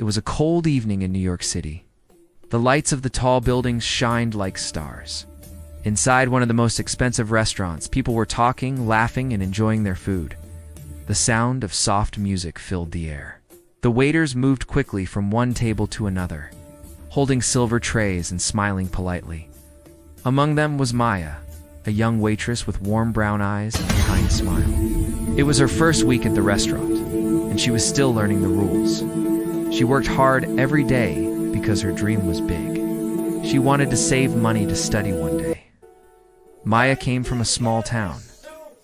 It was a cold evening in New York City. The lights of the tall buildings shined like stars. Inside one of the most expensive restaurants, people were talking, laughing, and enjoying their food. The sound of soft music filled the air. The waiters moved quickly from one table to another, holding silver trays and smiling politely. Among them was Maya, a young waitress with warm brown eyes and a kind smile. It was her first week at the restaurant, and she was still learning the rules. She worked hard every day because her dream was big. She wanted to save money to study one day. Maya came from a small town.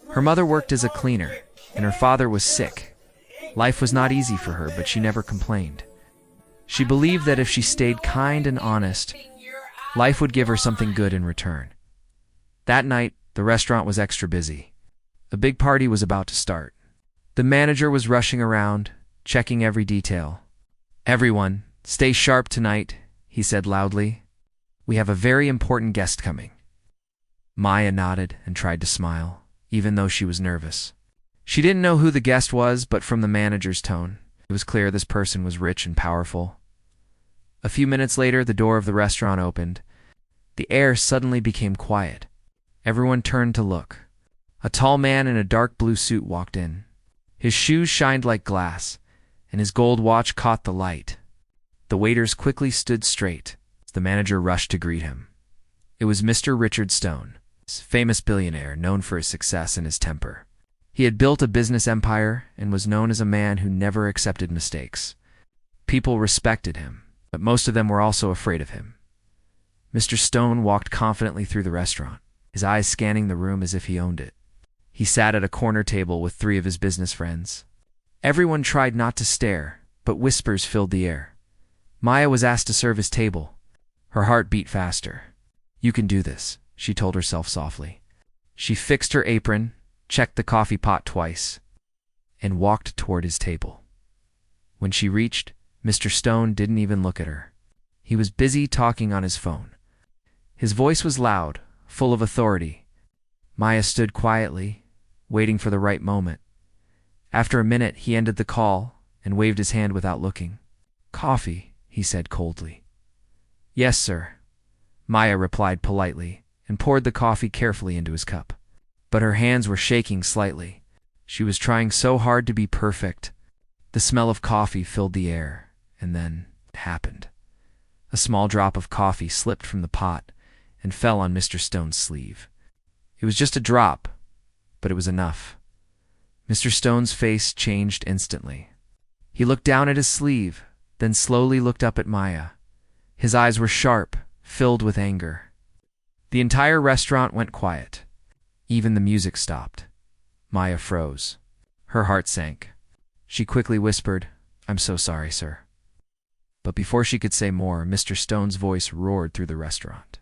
Her mother worked as a cleaner, and her father was sick. Life was not easy for her, but she never complained. She believed that if she stayed kind and honest, life would give her something good in return. That night, the restaurant was extra busy. A big party was about to start. The manager was rushing around, checking every detail. "Everyone, stay sharp tonight," he said loudly. "We have a very important guest coming." Maya nodded and tried to smile, even though she was nervous. She didn't know who the guest was, but from the manager's tone, it was clear this person was rich and powerful. A few minutes later, the door of the restaurant opened. The air suddenly became quiet. Everyone turned to look. A tall man in a dark blue suit walked in. His shoes shined like glass, and his gold watch caught the light. The waiters quickly stood straight. The manager rushed to greet him. It was Mr. Richard Stone, famous billionaire known for his success and his temper. He had built a business empire and was known as a man who never accepted mistakes. People respected him, but most of them were also afraid of him. Mr. Stone walked confidently through the restaurant, his eyes scanning the room as if he owned it. He sat at a corner table with 3 of his business friends. Everyone tried not to stare, but whispers filled the air. Maya was asked to serve his table. Her heart beat faster. "You can do this," she told herself softly. She fixed her apron, checked the coffee pot twice, and walked toward his table. When she reached, Mr. Stone didn't even look at her. He was busy talking on his phone. His voice was loud, full of authority. Maya stood quietly, waiting for the right moment. After a minute, he ended the call and waved his hand without looking. "Coffee," he said coldly. "Yes, sir," Maya replied politely and poured the coffee carefully into his cup. But her hands were shaking slightly. She was trying so hard to be perfect. The smell of coffee filled the air, and then it happened. A small drop of coffee slipped from the pot and fell on Mr. Stone's sleeve. It was just a drop, but it was enough. Mr. Stone's face changed instantly. He looked down at his sleeve, then slowly looked up at Maya. His eyes were sharp, filled with anger. The entire restaurant went quiet. Even the music stopped. Maya froze. Her heart sank. She quickly whispered, "I'm so sorry, sir." But before she could say more, Mr. Stone's voice roared through the restaurant.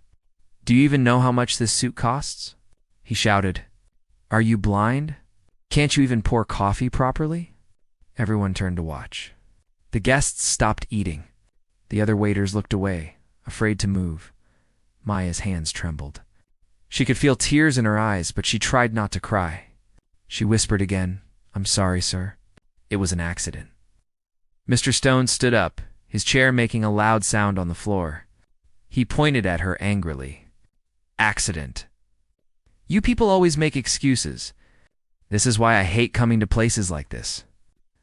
"Do you even know how much this suit costs?" He shouted. "Are you blind? Can't you even pour coffee properly?" Everyone turned to watch. The guests stopped eating. The other waiters looked away, afraid to move. Maya's hands trembled. She could feel tears in her eyes, but she tried not to cry. She whispered again, "I'm sorry, sir. It was an accident." Mr. Stone stood up, his chair making a loud sound on the floor. He pointed at her angrily. "Accident. You people always make excuses. This is why I hate coming to places like this."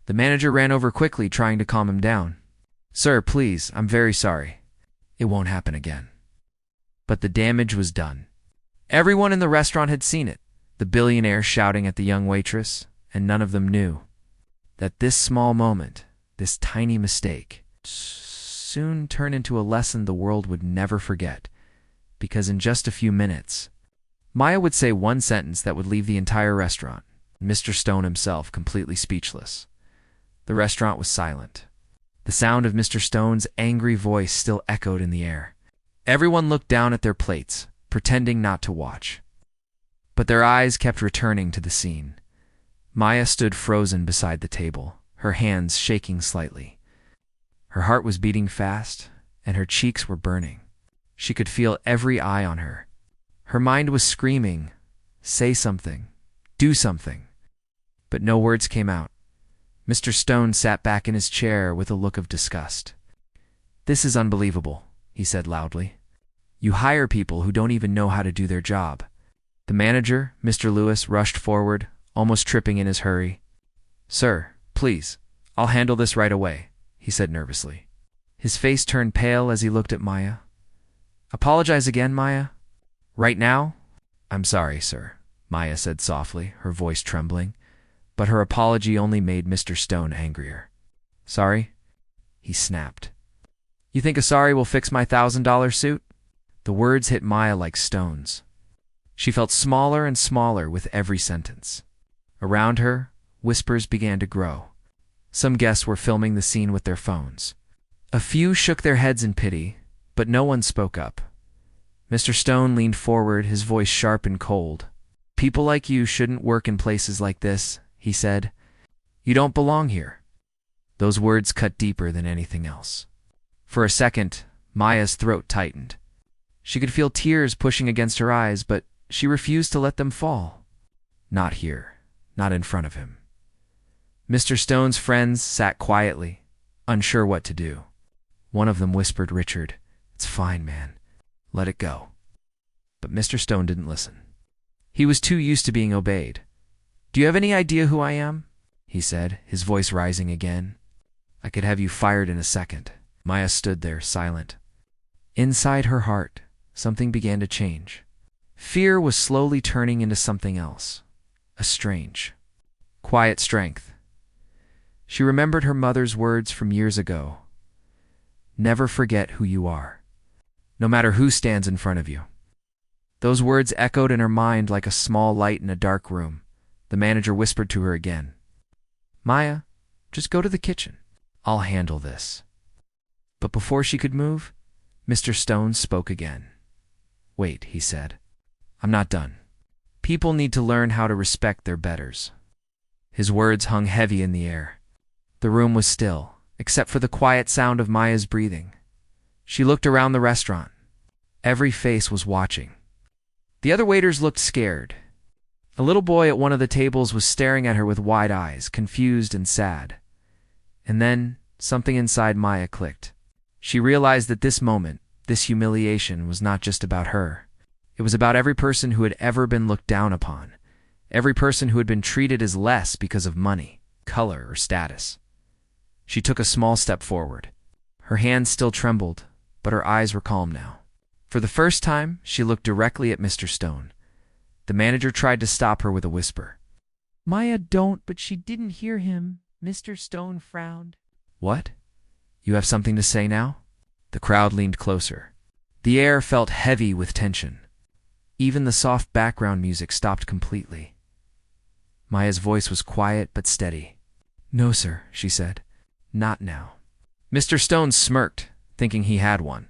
The manager ran over quickly, trying to calm him down. "Sir, please, I'm very sorry. It won't happen again." But the damage was done. Everyone in the restaurant had seen it, the billionaire shouting at the young waitress, and none of them knew that this small moment, this tiny mistake, soon turned into a lesson the world would never forget, because in just a few minutes, Maya would say one sentence that would leave the entire restaurant, Mr. Stone himself completely speechless. The restaurant was silent. The sound of Mr. Stone's angry voice still echoed in the air. Everyone looked down at their plates, pretending not to watch. But their eyes kept returning to the scene. Maya stood frozen beside the table, her hands shaking slightly. Her heart was beating fast, and her cheeks were burning. She could feel every eye on her. Her mind was screaming, "Say something, do something." But no words came out. Mr. Stone sat back in his chair with a look of disgust. "This is unbelievable," he said loudly. "You hire people who don't even know how to do their job." The manager, Mr. Lewis, rushed forward, almost tripping in his hurry. "Sir, please, I'll handle this right away," he said nervously. His face turned pale as he looked at Maya. "Apologize again, Maya? Right now?" "I'm sorry, sir," Maya said softly, her voice trembling, but her apology only made Mr. Stone angrier. "Sorry?" he snapped. "You think a sorry will fix my $1,000 suit?" The words hit Maya like stones. She felt smaller and smaller with every sentence. Around her, whispers began to grow. Some guests were filming the scene with their phones. A few shook their heads in pity, but no one spoke up. Mr. Stone leaned forward, his voice sharp and cold. "People like you shouldn't work in places like this," he said. "You don't belong here." Those words cut deeper than anything else. For a second, Maya's throat tightened. She could feel tears pushing against her eyes, but she refused to let them fall. Not here, not in front of him. Mr. Stone's friends sat quietly, unsure what to do. One of them whispered, "Richard, it's fine, man. Let it go." But Mr. Stone didn't listen. He was too used to being obeyed. "Do you have any idea who I am?" he said, his voice rising again. "I could have you fired in a second." Maya stood there, silent. Inside her heart, something began to change. Fear was slowly turning into something else. A strange, quiet strength. She remembered her mother's words from years ago. "Never forget who you are, no matter who stands in front of you." Those words echoed in her mind like a small light in a dark room. The manager whispered to her again. "Maya, just go to the kitchen. I'll handle this." But before she could move, Mr. Stone spoke again. "Wait," he said. "I'm not done. People need to learn how to respect their betters." His words hung heavy in the air. The room was still, except for the quiet sound of Maya's breathing. She looked around the restaurant. Every face was watching. The other waiters looked scared. A little boy at one of the tables was staring at her with wide eyes, confused and sad. And then something inside Maya clicked. She realized that this moment, this humiliation, was not just about her. It was about every person who had ever been looked down upon, every person who had been treated as less because of money, color, or status. She took a small step forward. Her hands still trembled, but her eyes were calm now. For the first time, she looked directly at Mr. Stone. The manager tried to stop her with a whisper. "Maya, don't," but she didn't hear him. Mr. Stone frowned. "What? You have something to say now?" The crowd leaned closer. The air felt heavy with tension. Even the soft background music stopped completely. Maya's voice was quiet but steady. "No, sir," she said. "Not now." Mr. Stone smirked, thinking he had one.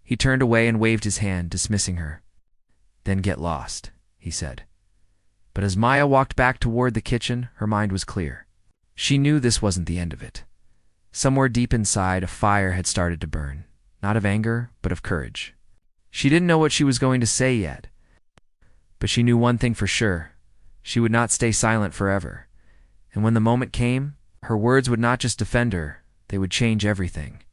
He turned away and waved his hand, dismissing her. "Then get lost," he said. But as Maya walked back toward the kitchen, her mind was clear. She knew this wasn't the end of it. Somewhere deep inside, a fire had started to burn, not of anger, but of courage. She didn't know what she was going to say yet, but she knew one thing for sure. She would not stay silent forever. And when the moment came, her words would not just defend her, they would change everything.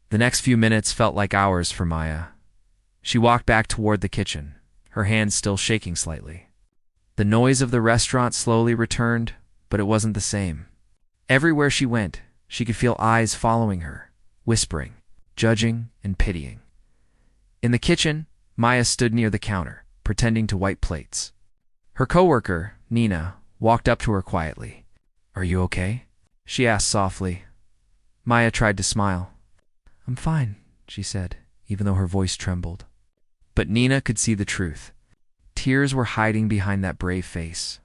The next few minutes felt like hours for Maya. She walked back toward the kitchen, her hands still shaking slightly. The noise of the restaurant slowly returned, but it wasn't the same. Everywhere she went, she could feel eyes following her, whispering, judging, and pitying. In the kitchen, Maya stood near the counter, pretending to wipe plates. Her coworker, Nina, walked up to her quietly. "Are you okay?" she asked softly. Maya tried to smile. "I'm fine," she said, even though her voice trembled. But Nina could see the truth. Tears were hiding behind that brave face.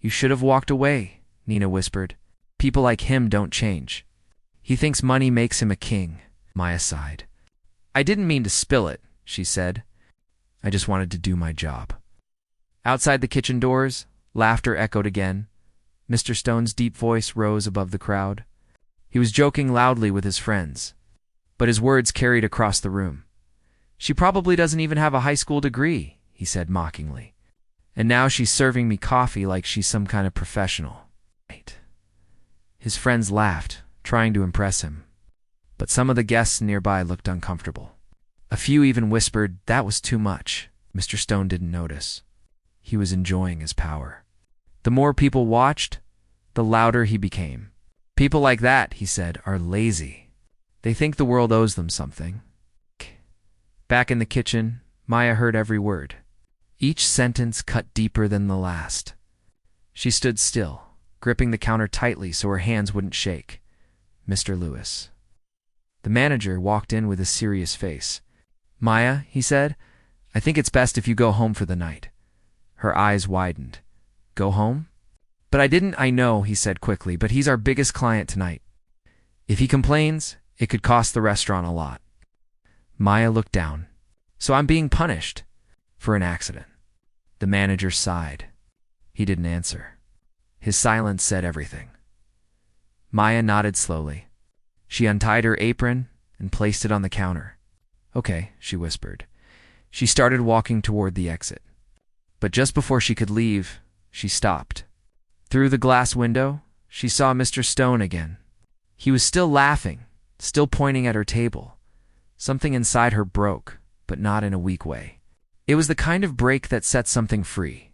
"You should have walked away," Nina whispered. "People like him don't change. He thinks money makes him a king." Maya sighed. "I didn't mean to spill it," she said. "I just wanted to do my job." Outside the kitchen doors, laughter echoed again. Mr. Stone's deep voice rose above the crowd. He was joking loudly with his friends, but his words carried across the room. "She probably doesn't even have a high school degree," he said mockingly. And now she's serving me coffee like she's some kind of professional. His friends laughed, trying to impress him. But some of the guests nearby looked uncomfortable. A few even whispered that was too much. Mr. Stone didn't notice. He was enjoying his power. The more people watched, the louder he became. People like that, he said, are lazy. They think the world owes them something. Back in the kitchen, Maya heard every word. Each sentence cut deeper than the last. She stood still, gripping the counter tightly so her hands wouldn't shake. Mr. Lewis. The manager walked in with a serious face. Maya, he said, I think it's best if you go home for the night. Her eyes widened. Go home? But I know, he said quickly, but he's our biggest client tonight. If he complains, it could cost the restaurant a lot. Maya looked down. So I'm being punished for an accident. The manager sighed. He didn't answer. His silence said everything. Maya nodded slowly. She untied her apron and placed it on the counter. Okay, she whispered. She started walking toward the exit. But just before she could leave, she stopped. Through the glass window, she saw Mr. Stone again. He was still laughing, still pointing at her table. Something inside her broke, but not in a weak way. It was the kind of break that sets something free.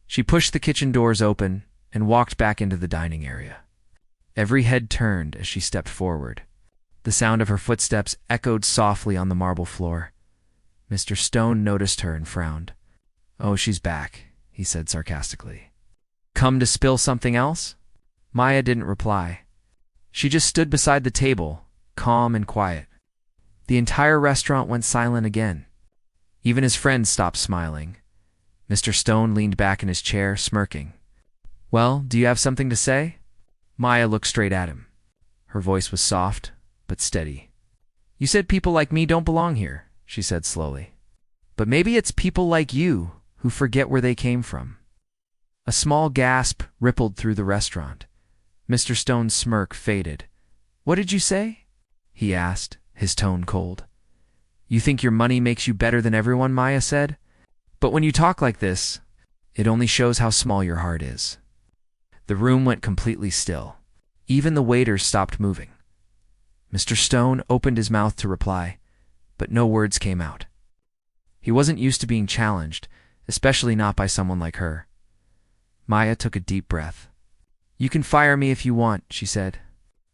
She pushed the kitchen doors open and walked back into the dining area. Every head turned as she stepped forward. The sound of her footsteps echoed softly on the marble floor. Mr. Stone noticed her and frowned. Oh, she's back, he said sarcastically. Come to spill something else? Maya didn't reply. She just stood beside the table, calm and quiet. The entire restaurant went silent again. Even his friends stopped smiling. Mr. Stone leaned back in his chair, smirking. Well, do you have something to say? Maya looked straight at him. Her voice was soft, but steady. You said people like me don't belong here, she said slowly. But maybe it's people like you who forget where they came from. A small gasp rippled through the restaurant. Mr. Stone's smirk faded. What did you say? He asked, his tone cold. You think your money makes you better than everyone, Maya said. But when you talk like this, it only shows how small your heart is. The room went completely still. Even the waiters stopped moving. Mr. Stone opened his mouth to reply, but no words came out. He wasn't used to being challenged, especially not by someone like her. Maya took a deep breath. You can fire me if you want, she said,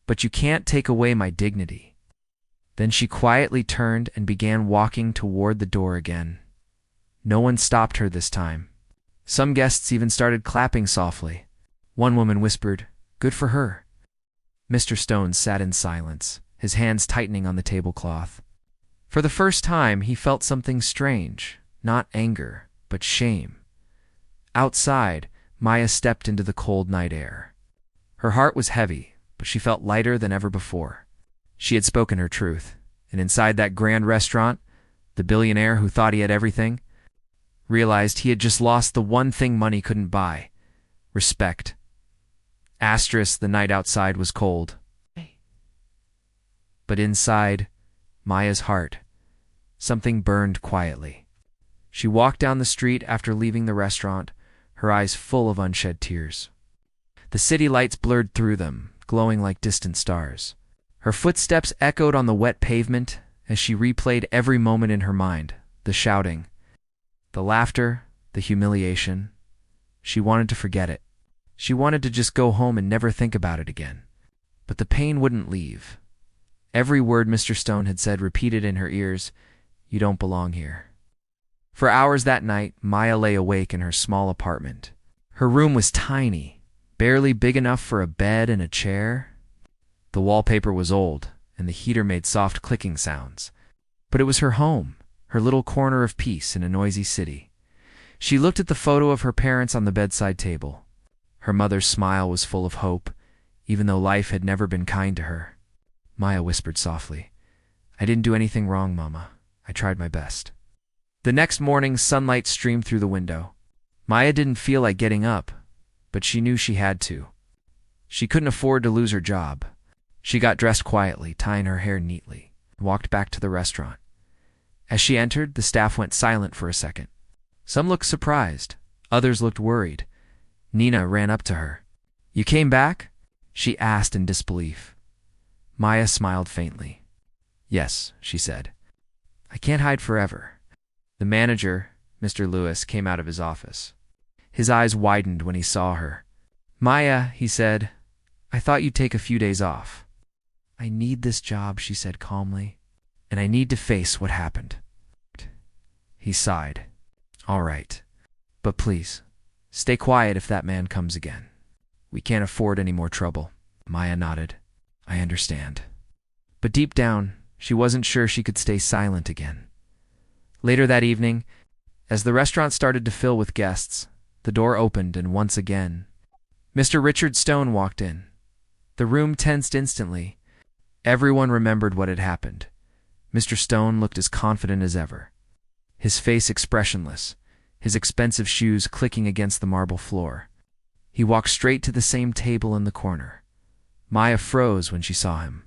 but you can't take away my dignity. Then she quietly turned and began walking toward the door again. No one stopped her this time. Some guests even started clapping softly. One woman whispered, Good for her. Mr. Stone sat in silence, his hands tightening on the tablecloth. For the first time, he felt something strange, not anger, but shame. Outside, Maya stepped into the cold night air. Her heart was heavy, but she felt lighter than ever before. She had spoken her truth, and inside that grand restaurant, the billionaire who thought he had everything realized he had just lost the one thing money couldn't buy: respect. The night outside was cold. But inside Maya's heart, something burned quietly. She walked down the street after leaving the restaurant, her eyes full of unshed tears. The city lights blurred through them, glowing like distant stars. Her footsteps echoed on the wet pavement as she replayed every moment in her mind, the shouting, the laughter, the humiliation. She wanted to forget it. She wanted to just go home and never think about it again. But the pain wouldn't leave. Every word Mr. Stone had said repeated in her ears, You don't belong here. For hours that night, Maya lay awake in her small apartment. Her room was tiny, barely big enough for a bed and a chair. The wallpaper was old, and the heater made soft clicking sounds. But it was her home, her little corner of peace in a noisy city. She looked at the photo of her parents on the bedside table. Her mother's smile was full of hope, even though life had never been kind to her. Maya whispered softly, I didn't do anything wrong, Mama. I tried my best. The next morning, sunlight streamed through the window. Maya didn't feel like getting up, but she knew she had to. She couldn't afford to lose her job. She got dressed quietly, tying her hair neatly, and walked back to the restaurant. As she entered, the staff went silent for a second. Some looked surprised, Others looked worried. Nina ran up to her. "You came back?" she asked in disbelief. Maya smiled faintly. "Yes," she said. "I can't hide forever." The manager, Mr. Lewis, came out of his office. His eyes widened when he saw her. "Maya," he said, "I thought you'd take a few days off." "I need this job," she said calmly, "and I need to face what happened." He sighed. "All right. But please, stay quiet if that man comes again. We can't afford any more trouble." Maya nodded. "I understand." But deep down, she wasn't sure she could stay silent again. Later that evening, as the restaurant started to fill with guests, the door opened and once again, Mr. Richard Stone walked in. The room tensed instantly. Everyone remembered what had happened. Mr. Stone looked as confident as ever, his face expressionless, his expensive shoes clicking against the marble floor. He walked straight to the same table in the corner. Maya froze when she saw him.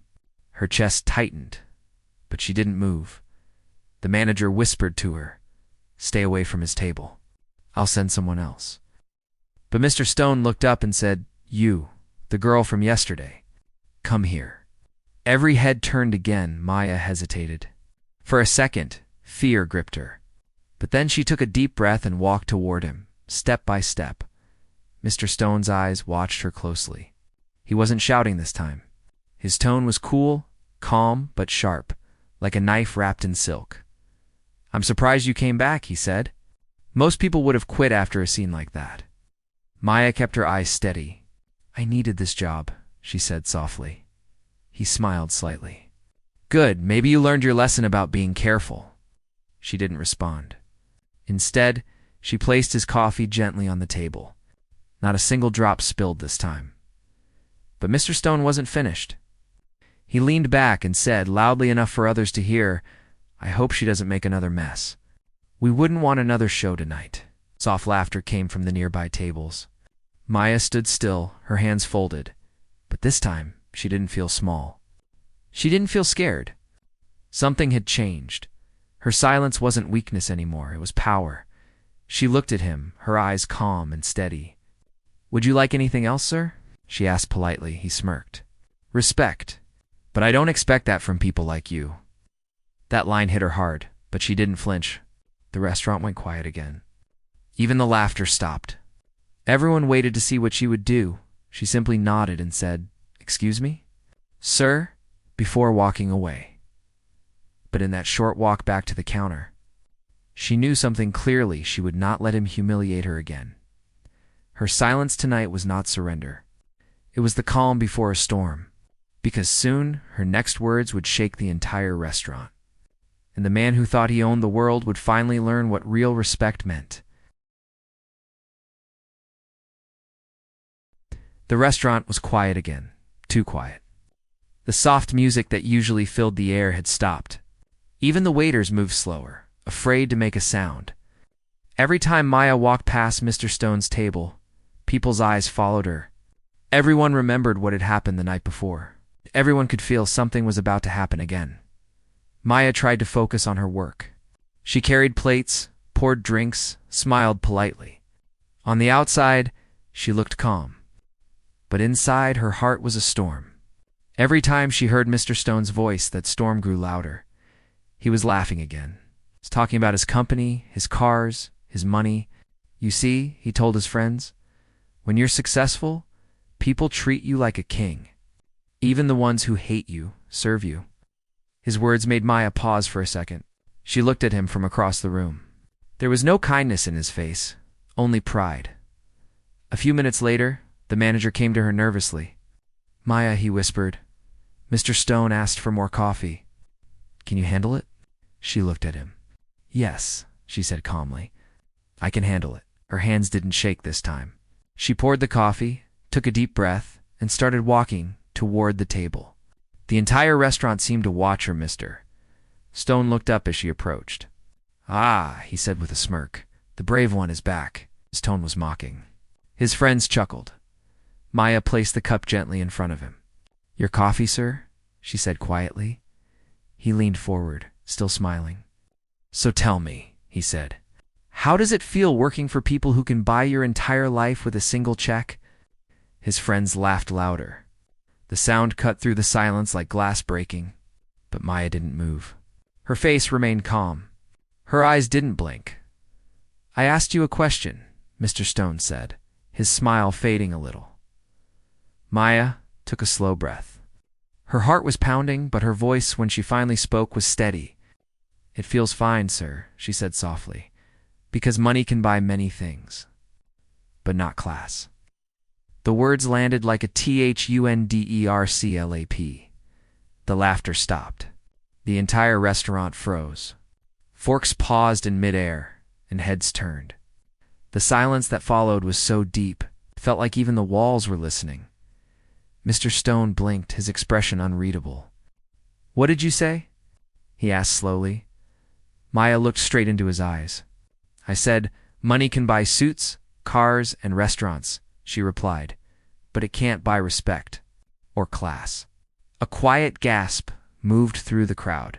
Her chest tightened, but she didn't move. The manager whispered to her, "Stay away from his table. I'll send someone else." But Mr. Stone looked up and said, "You, the girl from yesterday, come here." Every head turned again. Maya hesitated. For a second, fear gripped her. But then she took a deep breath and walked toward him, step by step. Mr. Stone's eyes watched her closely. He wasn't shouting this time. His tone was cool, calm, but sharp, like a knife wrapped in silk. "I'm surprised you came back," he said. "Most people would have quit after a scene like that." Maya kept her eyes steady. "I needed this job," she said softly. He smiled slightly. "Good, maybe you learned your lesson about being careful." She didn't respond. Instead, she placed his coffee gently on the table. Not a single drop spilled this time. But Mr. Stone wasn't finished. He leaned back and said, loudly enough for others to hear, "I hope she doesn't make another mess. We wouldn't want another show tonight." Soft laughter came from the nearby tables. Maya stood still, her hands folded. But this time, she didn't feel small. She didn't feel scared. Something had changed. Her silence wasn't weakness anymore, it was power. She looked at him, her eyes calm and steady. "Would you like anything else, sir?" she asked politely. He smirked. "Respect. But I don't expect that from people like you." That line hit her hard, but she didn't flinch. The restaurant went quiet again. Even the laughter stopped. Everyone waited to see what she would do. She simply nodded and said, "Excuse me?" "Sir?" before walking away. But in that short walk back to the counter, she knew something clearly. She would not let him humiliate her again. Her silence tonight was not surrender. It was the calm before a storm, because soon her next words would shake the entire restaurant. And the man who thought he owned the world would finally learn what real respect meant. The restaurant was quiet again, too quiet. The soft music that usually filled the air had stopped. Even the waiters moved slower, afraid to make a sound. Every time Maya walked past Mr. Stone's table, people's eyes followed her. Everyone remembered what had happened the night before. Everyone could feel something was about to happen again. Maya tried to focus on her work. She carried plates, poured drinks, smiled politely. On the outside, she looked calm. But inside, her heart was a storm. Every time she heard Mr. Stone's voice, that storm grew louder. He was laughing again. He was talking about his company, his cars, his money. "You see," he told his friends, "when you're successful, people treat you like a king. Even the ones who hate you serve you." His words made Maya pause for a second. She looked at him from across the room. There was no kindness in his face, only pride. A few minutes later, the manager came to her nervously. "Maya," he whispered, "Mr. Stone asked for more coffee. Can you handle it?" She looked at him. "Yes," she said calmly. "I can handle it." Her hands didn't shake this time. She poured the coffee, took a deep breath, and started walking toward the table. The entire restaurant seemed to watch her. Mr. Stone looked up as she approached. "Ah," he said with a smirk, "the brave one is back." His tone was mocking. His friends chuckled. Maya placed the cup gently in front of him. "Your coffee, sir?" she said quietly. He leaned forward, still smiling. "So tell me," he said, How does it feel working for people who can buy your entire life with a single check? His friends laughed louder. The sound cut through the silence like glass breaking, but Maya didn't move. Her face remained calm. Her eyes didn't blink. "I asked you a question," Mr. Stone said, his smile fading a little. Maya took a slow breath. Her heart was pounding, but her voice, when she finally spoke, was steady. "It feels fine, sir," she said softly, "because money can buy many things, but not class." The words landed like a thunderclap. The laughter stopped. The entire restaurant froze. Forks paused in midair, and heads turned. The silence that followed was so deep, it felt like even the walls were listening. Mr. Stone blinked, his expression unreadable. "What did you say?" he asked slowly. Maya looked straight into his eyes. "I said, money can buy suits, cars, and restaurants," she replied, "but it can't buy respect or class." A quiet gasp moved through the crowd.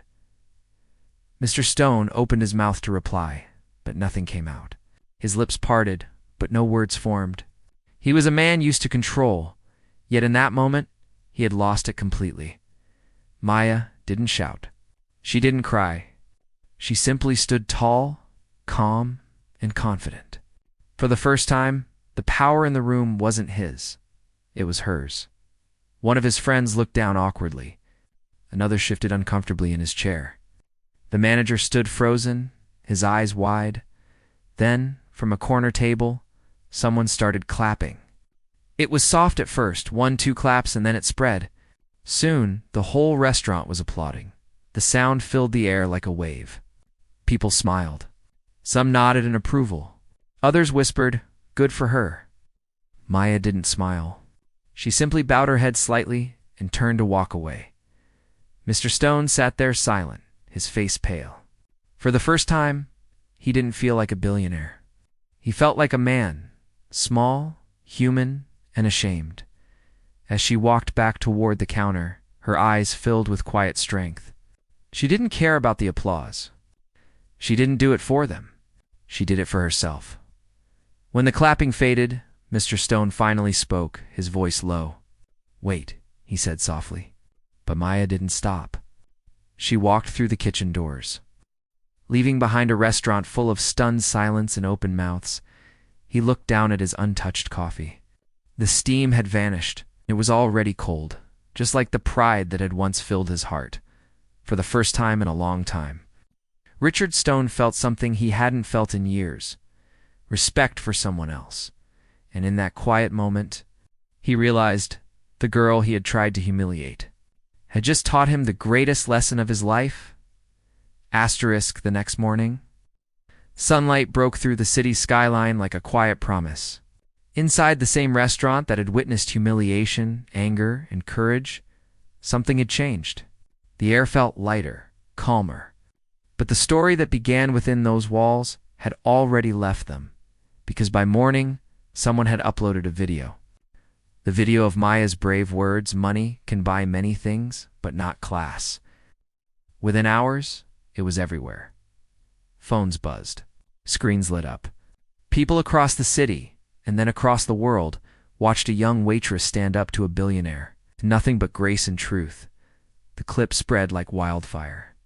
Mr. Stone opened his mouth to reply, but nothing came out. His lips parted, but no words formed. He was a man used to control, yet in that moment, he had lost it completely. Maya didn't shout. She didn't cry. She simply stood tall, calm, and confident. For the first time, the power in the room wasn't his. It was hers. One of his friends looked down awkwardly. Another shifted uncomfortably in his chair. The manager stood frozen, his eyes wide. Then, from a corner table, someone started clapping. It was soft at first, 1, 2 claps, and then it spread. Soon, the whole restaurant was applauding. The sound filled the air like a wave. People smiled. Some nodded in approval. Others whispered, "Good for her." Maya didn't smile. She simply bowed her head slightly and turned to walk away. Mr. Stone sat there silent, his face pale. For the first time, he didn't feel like a billionaire. He felt like a man, small, human, and ashamed. As she walked back toward the counter, her eyes filled with quiet strength. She didn't care about the applause. She didn't do it for them. She did it for herself. When the clapping faded, Mr. Stone finally spoke, his voice low. "Wait," he said softly. But Maya didn't stop. She walked through the kitchen doors. Leaving behind a restaurant full of stunned silence and open mouths, he looked down at his untouched coffee. The steam had vanished. It was already cold, just like the pride that had once filled his heart. For the first time in a long time, Richard Stone felt something he hadn't felt in years. Respect for someone else. And in that quiet moment, he realized the girl he had tried to humiliate had just taught him the greatest lesson of his life. The next morning, sunlight broke through the city's skyline like a quiet promise. Inside the same restaurant that had witnessed humiliation, anger, and courage, something had changed. The air felt lighter, calmer. But the story that began within those walls had already left them, because by morning, someone had uploaded a video. The video of Maya's brave words, "Money can buy many things, but not class." Within hours, it was everywhere. Phones buzzed. Screens lit up. People across the city, and then across the world, watched a young waitress stand up to a billionaire. Nothing but grace and truth. The clip spread like wildfire.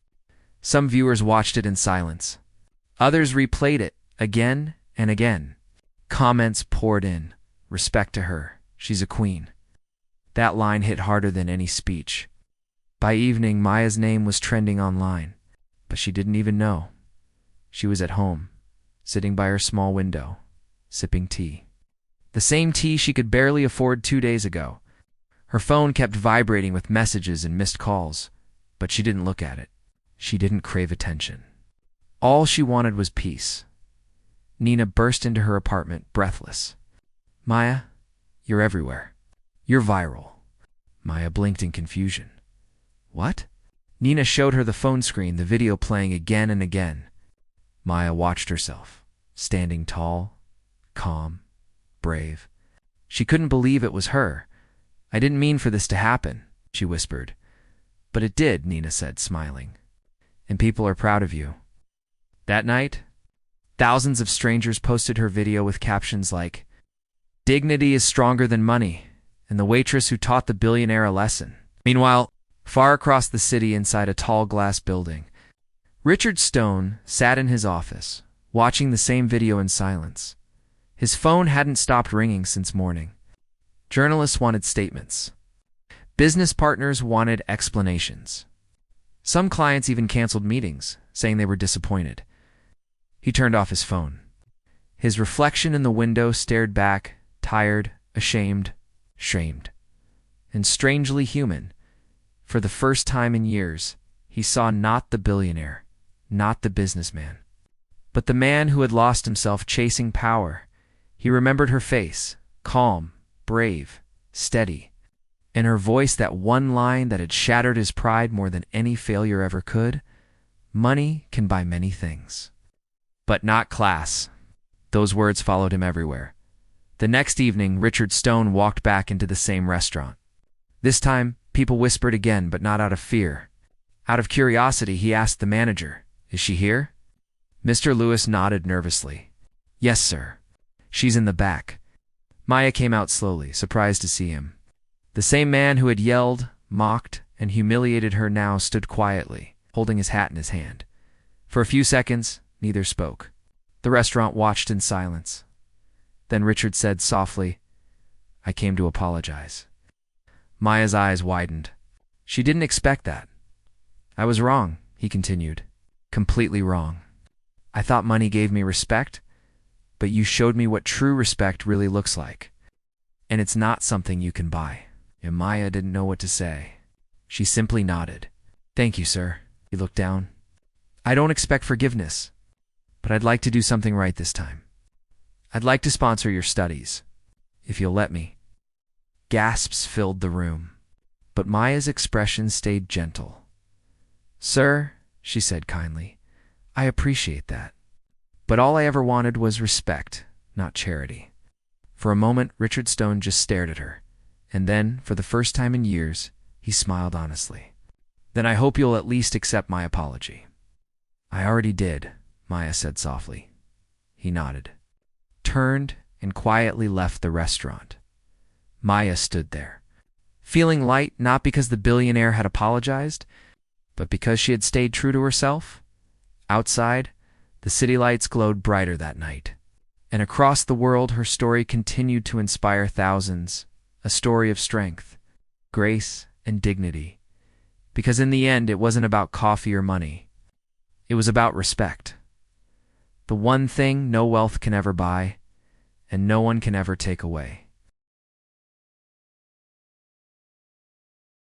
Some viewers watched it in silence. Others replayed it again and again. Comments poured in. "Respect to her. She's a queen." That line hit harder than any speech. By evening, Maya's name was trending online, but she didn't even know. She was at home, sitting by her small window, sipping tea. The same tea she could barely afford 2 days ago. Her phone kept vibrating with messages and missed calls, but she didn't look at it. She didn't crave attention. All she wanted was peace. Nina burst into her apartment, breathless. "Maya, you're everywhere. You're viral." Maya blinked in confusion. "What?" Nina showed her the phone screen, the video playing again and again. Maya watched herself, standing tall, calm, brave. She couldn't believe it was her. "I didn't mean for this to happen," she whispered. "But it did," Nina said, smiling. "And people are proud of you." That night, Thousands of strangers posted her video with captions like, "Dignity is stronger than money," and "The waitress who taught the billionaire a lesson." Meanwhile, far across the city inside a tall glass building, Richard Stone sat in his office, watching the same video in silence. His phone hadn't stopped ringing since morning. Journalists wanted statements. Business partners wanted explanations. Some clients even canceled meetings, saying they were disappointed. He turned off his phone. His reflection in the window stared back, tired, ashamed, shamed, and strangely human. For the first time in years, he saw not the billionaire, not the businessman, but the man who had lost himself chasing power. He remembered her face, calm, brave, steady, and her voice that one line that had shattered his pride more than any failure ever could. "Money can buy many things, but not class." Those words followed him everywhere. The next evening, Richard Stone walked back into the same restaurant. This time, people whispered again, but not out of fear. Out of curiosity, he asked the manager, "Is she here?" Mr. Lewis nodded nervously. "Yes, sir. She's in the back." Maya came out slowly, surprised to see him. The same man who had yelled, mocked, and humiliated her now stood quietly, holding his hat in his hand. For a few seconds, neither spoke. The restaurant watched in silence. Then Richard said softly, "I came to apologize." Maya's eyes widened. She didn't expect that. "I was wrong," he continued. "Completely wrong. I thought money gave me respect, but you showed me what true respect really looks like. And it's not something you can buy." And Maya didn't know what to say. She simply nodded. "Thank you, sir." He looked down. "I don't expect forgiveness, but I'd like to do something right this time. I'd like to sponsor your studies, if you'll let me." Gasps filled the room, but Maya's expression stayed gentle. "Sir," she said kindly, "I appreciate that. But all I ever wanted was respect, not charity." For a moment, Richard Stone just stared at her, and then, for the first time in years, he smiled honestly. "Then I hope you'll at least accept my apology." "I already did," Maya said softly. He nodded, turned, and quietly left the restaurant. Maya stood there, feeling light not because the billionaire had apologized, but because she had stayed true to herself. Outside, the city lights glowed brighter that night, and across the world her story continued to inspire thousands, a story of strength, grace, and dignity. Because in the end, it wasn't about coffee or money. It was about respect. The one thing no wealth can ever buy, and no one can ever take away.